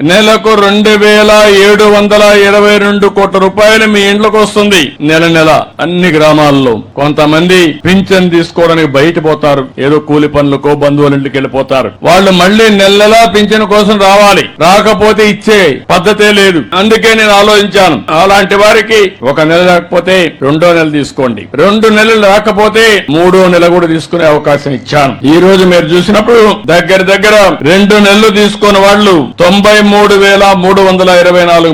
నెలకు 2,722 కోట్ల రూపాయలు మీ ఇంట్లోకి వస్తుంది నెల నెల అన్ని గ్రామాల్లో. కొంతమంది పింఛన్ తీసుకోవడానికి బయట పోతారు, ఏదో కూలి పనులకో బంధువుల ఇంటికి వెళ్ళిపోతారు. వాళ్ళు మళ్లీ నెలలా పింఛన్ కోసం రావాలి, రాకపోతే ఇచ్చే పద్ధతే లేదు. అందుకే నేను ఆలోచించాను, అలాంటి వారికి ఒక నెల రాకపోతే 2వ నెల తీసుకోండి, 2 నెలలు రాకపోతే 3వ నెల కూడా తీసుకునే అవకాశం ఇచ్చాను. ఈ రోజు మీరు చూసినప్పుడు దగ్గర 2 నెలలు తీసుకున్న వాళ్ళు 93,324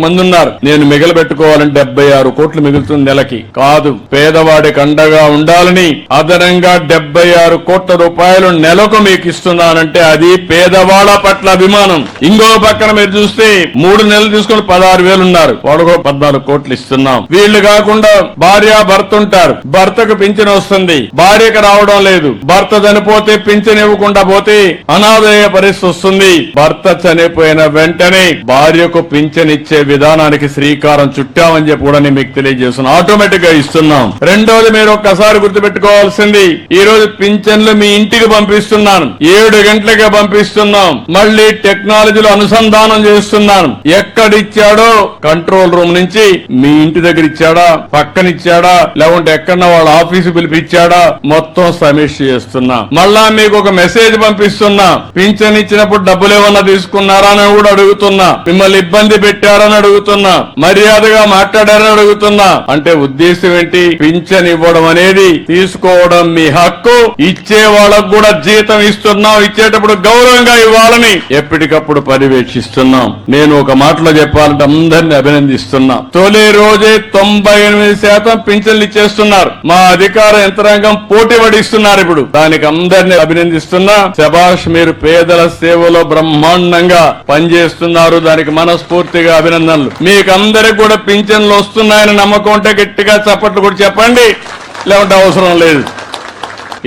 మంది ఉన్నారు. నేను మిగలబెట్టుకోవాలంటే 76 కోట్లు మిగులుతుంది నెలకి. కాదు, పేదవాడికి అండగా ఉండాలని అదనంగా 76 కోట్ల రూపాయలు నెలకు మీకు ఇస్తున్నానంటే అది పేదవాళ్ల పట్ల అభిమానం. ఇంకో పక్కన మీరు చూస్తే 3 నెలలు తీసుకుని 16,000 ఉన్నారు, వాడుకో 14 కోట్లు ఇస్తున్నాం. వీళ్లు కాకుండా భార్య భర్త ఉంటారు, భర్తకు పింఛన్ వస్తుంది, భార్యకు రావడం లేదు. భర్త చనిపోతే పింఛన్ ఇవ్వకుండా పోతే అనాథయ్య పరిస్థితి వస్తుంది. భర్త చనిపోయిన వెంటనే భార్యకు పింఛన్ ఇచ్చే విధానానికి శ్రీకారం చుట్టామని చెప్పి కూడా మీకు తెలియజేస్తున్నాం. ఆటోమేటిక్ గా ఇస్తున్నాం. రెండోది మీరు ఒక్కసారి గుర్తుపెట్టుకోవాల్సింది, ఈ రోజు పింఛన్లు మీ ఇంటికి పంపిస్తున్నాను, 7 గంటలకే పంపిస్తున్నాం. మళ్ళీ టెక్నాలజీలో అనుసంధానం చేస్తున్నాను. ఎక్కడిచ్చాడో కంట్రోల్ రూమ్ నుంచి మీ ఇంటి దగ్గర ఇచ్చాడా, పక్కనిచ్చాడా, లేకుంటే ఎక్కడన్నా వాళ్ళ ఆఫీసు పిలిపించాడా, మొత్తం సమీక్ష చేస్తున్నా. మళ్ళా మీకు ఒక మెసేజ్ పంపిస్తున్నా, పింఛన్ ఇచ్చినప్పుడు డబ్బులు ఏమన్నా తీసుకున్నారా అని కూడా అడుగుతున్నా, మిమ్మల్ని ఇబ్బంది పెట్టారని అడుగుతున్నా, మర్యాదగా మాట్లాడారని అడుగుతున్నా. అంటే ఉద్దేశం ఏంటి? పింఛన్ ఇవ్వడం అనేది తీసుకోవడం మీ హక్కు, ఇచ్చే వాళ్ళకు కూడా జీతం ఇస్తున్నాం, ఇచ్చేటప్పుడు గౌరవంగా ఇవ్వాలని ఎప్పటికప్పుడు పర్యవేక్షిస్తున్నాం. నేను ఒక మాటలో చెప్పాలంటే అందరినీ అభినందిస్తున్నా. తొలి రోజే 98% పింఛన్లు ఇచ్చేస్తున్నారు. మా అధికార యంత్రాంగం పోటీ పడిస్తున్నారు. ఇప్పుడు దానికి అందరినీ అభినందిస్తున్నా. శభాష్, మీరు పేదల సేవలో బ్రహ్మాండంగా పనిచేస్తున్నారు, దానికి మనస్ఫూర్తిగా అభినందనలు. మీకు అందరికి కూడా పింఛన్లు వస్తున్నాయని నమ్మకం ఉంటే గట్టిగా చప్పట్లు కూడా చెప్పండి, లేకుంటే అవసరం లేదు.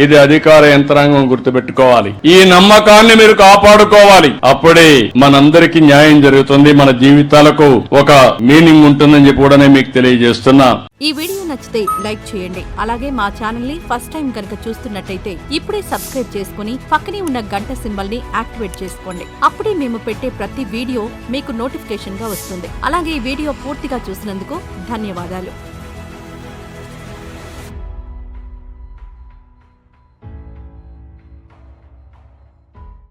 ఇది అధికార యంత్రాంగం గుర్తుపెట్టుకోవాలి. ఈ నమ్మకాన్ని మీరు కాపాడుకోవాలి. అప్పుడే మనందరికీ న్యాయం జరుగుతుంది, మన జీవితాలకు ఒక మీనింగ్ ఉంటుందని చెప్పి కూడా మీకు తెలియజేస్తున్నా. ఈ వీడియో నచ్చితే లైక్ చేయండి. అలాగే మా ఛానల్ ని ఫస్ట్ టైం కనుక చూస్తున్నట్టయితే ఇప్పుడే సబ్స్క్రైబ్ చేసుకుని పక్కనే ఉన్న గంట సింబల్ ని యాక్టివేట్ చేసుకోండి. అప్పుడే మేము పెట్టే ప్రతి వీడియో మీకు నోటిఫికేషన్ గా వస్తుంది. అలాగే ఈ వీడియో పూర్తిగా చూసినందుకు ధన్యవాదాలు.